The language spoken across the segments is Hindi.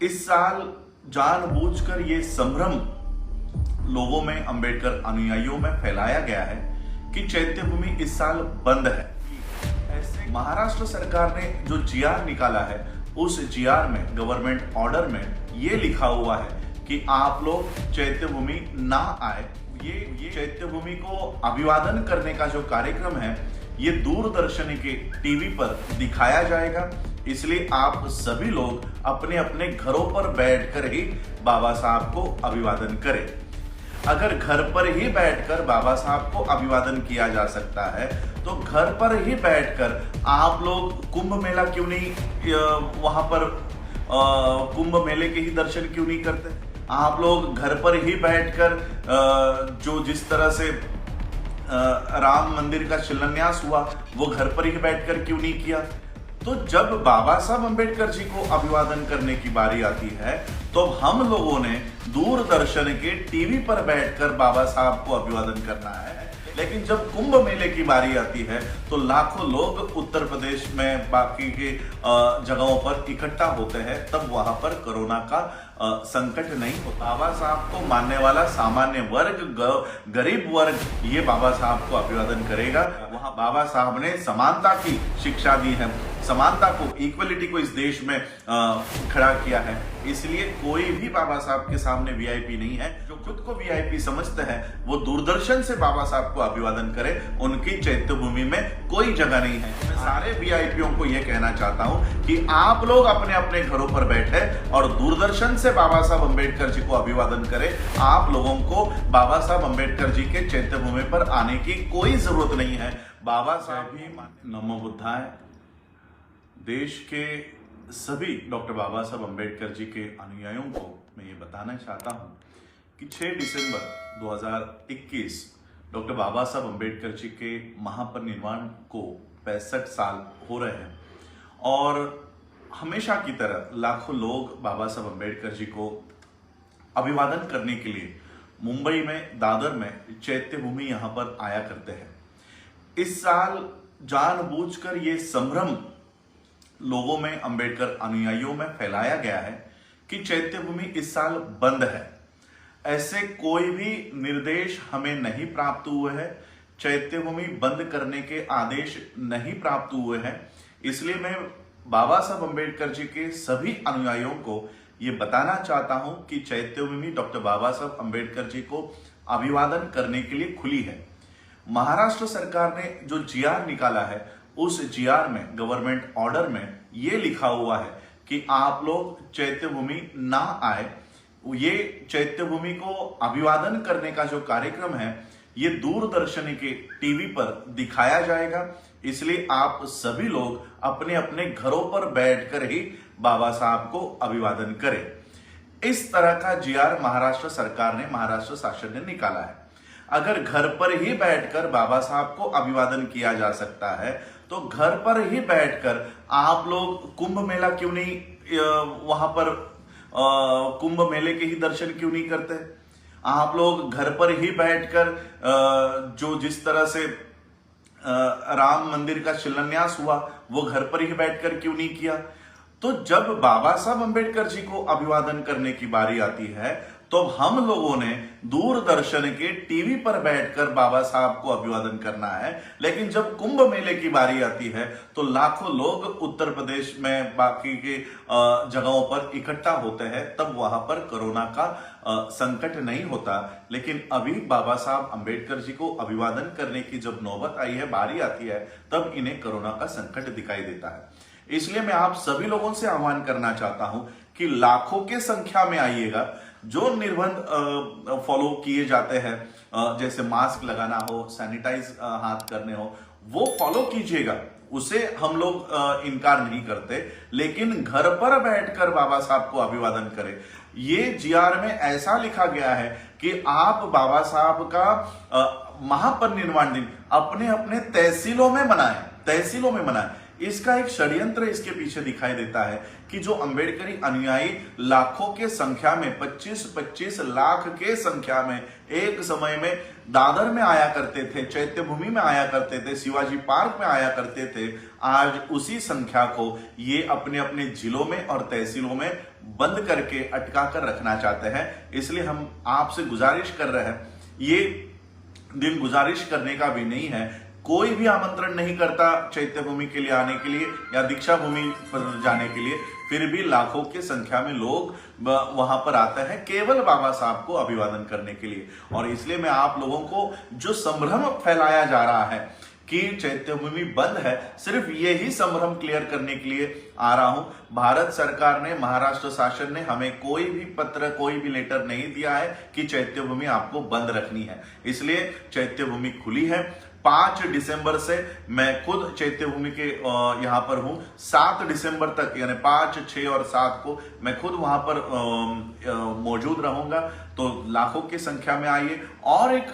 इस साल जानबूझकर ये संभ्रम लोगों में, अंबेडकर अनुयायियों में फैलाया गया है कि चैत्य भूमि इस साल बंद है। ऐसे महाराष्ट्र सरकार ने जो जीआर निकाला है, उस जीआर में, गवर्नमेंट ऑर्डर में ये लिखा हुआ है कि आप लोग चैत्य भूमि ना आए। ये चैत्य भूमि को अभिवादन करने का जो कार्यक्रम है, ये दूरदर्शन के टीवी पर दिखाया जाएगा। इसलिए आप सभी लोग अपने अपने घरों पर बैठकर ही बाबा साहब को अभिवादन करें। अगर घर पर ही बैठकर बाबा साहब को अभिवादन किया जा सकता है, तो घर पर ही बैठकर आप लोग कुंभ मेला क्यों नहीं, वहां पर कुंभ मेले के ही दर्शन क्यों नहीं करते? आप लोग घर पर ही बैठकर जो जिस तरह से राम मंदिर का शिलान्यास हुआ, वो घर पर ही बैठकर क्यों नहीं किया? तो जब बाबा साहब अंबेडकर जी को अभिवादन करने की बारी आती है, तो हम लोगों ने दूरदर्शन के टीवी पर बैठकर बाबा साहब को अभिवादन करना है। लेकिन जब कुंभ मेले की बारी आती है, तो लाखों लोग उत्तर प्रदेश में बाकी के जगहों पर इकट्ठा होते हैं, तब वहां पर कोरोना का संकट नहीं होता। बाबा साहब को मानने वाला सामान्य वर्ग, गरीब वर्ग, ये बाबा साहब को अभिवादन करेगा। वहां बाबा साहब ने समानता की शिक्षा दी है, समानता को, इक्वलिटी को इस देश में खड़ा किया है। इसलिए कोई भी बाबा साहब के सामने वीआईपी नहीं है। जो खुद को वीआईपी समझते हैं, वो दूरदर्शन से बाबा साहब को अभिवादन करे। उनकी चैत्य भूमि में कोई जगह नहीं है। मैं सारे वीआईपीओं को यह कहना चाहता हूं कि आप लोग अपने अपने घरों पर बैठे और दूरदर्शन से बाबा साहब अंबेडकर जी को अभिवादन करें। आप लोगों को बाबा साहब अंबेडकर जी के चैत्य भूमि पर आने की कोई जरूरत नहीं है। बाबा साहब ही नमो बुद्धाय। देश के सभी डॉक्टर बाबा साहब अंबेडकर जी के अनुयायियों को मैं ये बताना चाहता हूं कि 6 दिसंबर 2021 डॉक्टर बाबा साहब अंबेडकर जी के महापरिनिर्वाण को 65 साल हो रहे हैं, और हमेशा की तरह लाखों लोग बाबा साहब अंबेडकर जी को अभिवादन करने के लिए मुंबई में, दादर में चैत्य भूमि यहां पर आया करते हैं। इस साल जानबूझकर ये संभ्रम लोगों में, अंबेडकर अनुयायियों में फैलाया गया है कि चैत्य भूमि इस साल बंद है। ऐसे कोई भी निर्देश हमें नहीं प्राप्त हुए हैं, चैत्य भूमि बंद करने के आदेश नहीं प्राप्त हुए हैं। इसलिए मैं बाबा साहब अंबेडकर जी के सभी अनुयायियों को ये बताना चाहता हूं कि चैत्य भूमि डॉक्टर बाबा साहब अंबेडकर जी को अभिवादन करने के लिए खुली है। महाराष्ट्र सरकार ने जो जीआर निकाला है, उस जीआर में, गवर्नमेंट ऑर्डर में ये लिखा हुआ है कि आप लोग चैत्य भूमि ना आए। ये चैत्य भूमि को अभिवादन करने का जो कार्यक्रम है, ये दूरदर्शन के टीवी पर दिखाया जाएगा। इसलिए आप सभी लोग अपने अपने घरों पर बैठकर ही बाबा साहब को अभिवादन करें। इस तरह का जीआर महाराष्ट्र सरकार ने, महाराष्ट्र शासन ने निकाला है। अगर घर पर ही बैठकर बाबा साहब को अभिवादन किया जा सकता है, तो घर पर ही बैठकर आप लोग कुंभ मेला क्यों नहीं, वहां पर कुंभ मेले के ही दर्शन क्यों नहीं करते? आप लोग घर पर ही बैठकर जो जिस तरह से राम मंदिर का शिलान्यास हुआ, वो घर पर ही बैठकर क्यों नहीं किया? तो जब बाबा साहब अंबेडकर जी को अभिवादन करने की बारी आती है, तो हम लोगों ने दूरदर्शन के टीवी पर बैठकर बाबा साहब को अभिवादन करना है। लेकिन जब कुंभ मेले की बारी आती है, तो लाखों लोग उत्तर प्रदेश में, बाकी के जगहों पर इकट्ठा होते हैं, तब वहां पर कोरोना का संकट नहीं होता। लेकिन अभी बाबा साहब अंबेडकर जी को अभिवादन करने की जब नौबत आई है, बारी आती है, तब इन्हें कोरोना का संकट दिखाई देता है। इसलिए मैं आप सभी लोगों से आह्वान करना चाहता हूं कि लाखों के संख्या में आइएगा। जो निर्बंध फॉलो किए जाते हैं, जैसे मास्क लगाना हो, सैनिटाइज हाथ करने हो, वो फॉलो कीजिएगा। उसे हम लोग इनकार नहीं करते, लेकिन घर पर बैठकर बाबा साहब को अभिवादन करें। ये जीआर में ऐसा लिखा गया है कि आप बाबा साहब का महापरिनिर्वाण दिन अपने अपने तहसीलों में मनाएं, तहसीलों में मनाएं। इसका एक षड्यंत्र इसके पीछे दिखाई देता है कि जो अंबेडकरी अनुयायी लाखों के संख्या में 25-25 लाख के संख्या में एक समय में दादर में आया करते थे, चैत्य भूमि में आया करते थे, शिवाजी पार्क में आया करते थे, आज उसी संख्या को ये अपने अपने जिलों में और तहसीलों में बंद करके अटका कर रखना चाहते हैं। इसलिए हम आपसे गुजारिश कर रहे हैं, ये दिन गुजारिश करने का भी नहीं है, कोई भी आमंत्रण नहीं करता चैत्य भूमि के लिए आने के लिए या दीक्षा भूमि पर जाने के लिए, फिर भी लाखों की संख्या में लोग वहां पर आते हैं केवल बाबा साहब को अभिवादन करने के लिए। और इसलिए मैं आप लोगों को जो संभ्रम फैलाया जा रहा है कि चैत्य भूमि बंद है, सिर्फ यही संभ्रम क्लियर करने के लिए आ रहा हूं। भारत सरकार ने, महाराष्ट्र शासन ने हमें कोई भी पत्र, कोई भी लेटर नहीं दिया है कि चैत्य भूमि आपको बंद रखनी है। इसलिए चैत्य भूमि खुली है। 5 दिसंबर से मैं खुद चैत्य भूमि के यहां पर हूं। 7 दिसंबर तक यानी 5, 6 और 7 को मैं खुद वहां पर मौजूद रहूंगा। तो लाखों की संख्या में आइए। और एक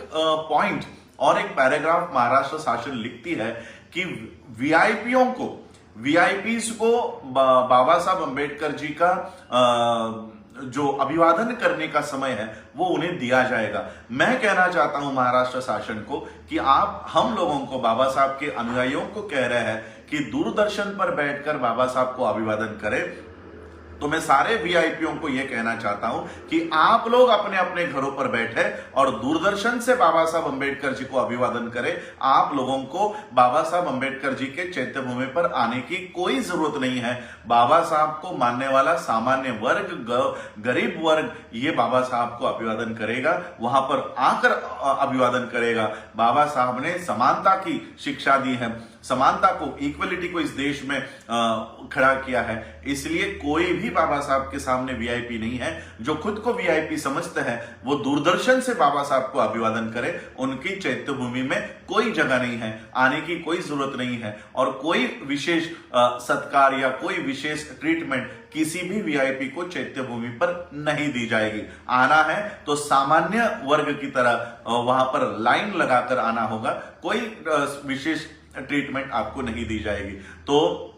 पॉइंट और एक पैराग्राफ महाराष्ट्र शासन लिखती है कि वीआईपीज को बाबा साहब अंबेडकर जी का जो अभिवादन करने का समय है वो उन्हें दिया जाएगा। मैं कहना चाहता हूं महाराष्ट्र शासन को कि आप हम लोगों को, बाबा साहब के अनुयायियों को कह रहे हैं कि दूरदर्शन पर बैठकर बाबा साहब को अभिवादन करें। तो मैं सारे वीआईपीओं को यह कहना चाहता हूं कि आप लोग अपने अपने घरों पर बैठे और दूरदर्शन से बाबा साहब अंबेडकर जी को अभिवादन करें। आप लोगों को बाबा साहब अंबेडकर जी के चैत्य भूमि पर आने की कोई जरूरत नहीं है। बाबा साहब को मानने वाला सामान्य वर्ग, गरीब वर्ग, ये बाबा साहब को अभिवादन करेगा, वहां पर आकर अभिवादन करेगा। बाबा साहब ने समानता की शिक्षा दी है, समानता को, इक्वलिटी को इस देश में खड़ा किया है। इसलिए कोई भी बाबा साहब के सामने वीआईपी नहीं है। जो खुद को वीआईपी समझते हैं वो दूरदर्शन से बाबा साहब को अभिवादन करें। उनकी चैत्य भूमि में कोई जगह नहीं है, आने की कोई जरूरत नहीं है और कोई विशेष सत्कार या कोई विशेष ट्रीटमेंट किसी भी वीआईपी को चैत्य भूमि पर नहीं दी जाएगी। आना है तो सामान्य वर्ग की तरह वहां पर लाइन लगाकर आना होगा, कोई विशेष ट्रीटमेंट आपको नहीं दी जाएगी। तो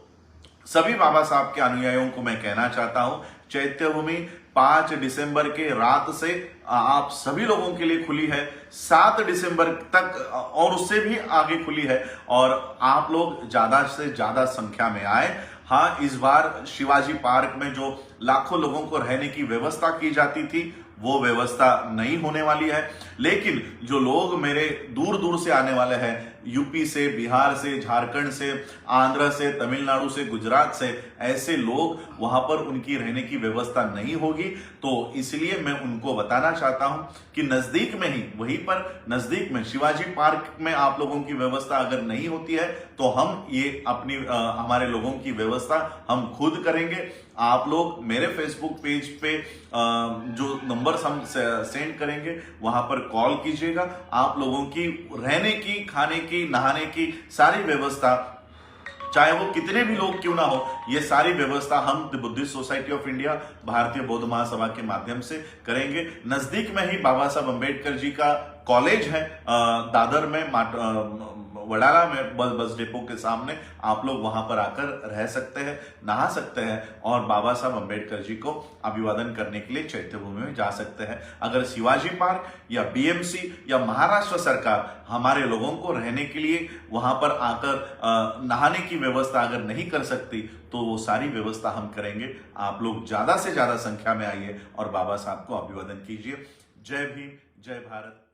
सभी बाबा साहब के अनुयायियों को मैं कहना चाहता हूं, चैत्य भूमि 5 दिसंबर के रात से आप सभी लोगों के लिए खुली है, 7 दिसंबर तक और उससे भी आगे खुली है। और आप लोग ज्यादा से ज्यादा संख्या में आए। हाँ, इस बार शिवाजी पार्क में जो लाखों लोगों को रहने की व्यवस्था की जाती थी वो व्यवस्था नहीं होने वाली है। लेकिन जो लोग मेरे दूर दूर से आने वाले हैं, यूपी से, बिहार से, झारखंड से, आंध्र से, तमिलनाडु से, गुजरात से, ऐसे लोग वहां पर उनकी रहने की व्यवस्था नहीं होगी। तो इसलिए मैं उनको बताना चाहता हूं कि नजदीक में ही, वहीं पर नजदीक में शिवाजी पार्क में आप लोगों की व्यवस्था अगर नहीं होती है तो हम ये अपनी हमारे लोगों की व्यवस्था हम खुद करेंगे। आप लोग मेरे फेसबुक पेज पे जो नंबर हम सेंड करेंगे वहां पर कॉल कीजिएगा। आप लोगों की रहने की, खाने की, नहाने की सारी व्यवस्था, चाहे वो कितने भी लोग क्यों ना हो, ये सारी व्यवस्था हम the Buddhist society of India, भारतीय बौद्ध महासभा के माध्यम से करेंगे। नजदीक में ही बाबा साहब अंबेडकर जी का कॉलेज है दादर में, वडाला में, बस डिपो के सामने। आप लोग वहां पर आकर रह सकते हैं, नहा सकते हैं और बाबा साहब अंबेडकर जी को अभिवादन करने के लिए चैत्य भूमि में जा सकते हैं। अगर शिवाजी पार्क या बीएमसी या महाराष्ट्र सरकार हमारे लोगों को रहने के लिए वहां पर आकर नहाने की व्यवस्था अगर नहीं कर सकती तो वो सारी व्यवस्था हम करेंगे। आप लोग ज्यादा से ज्यादा संख्या में आइए और बाबा साहब को अभिवादन कीजिए। जय भीम, जय भारत।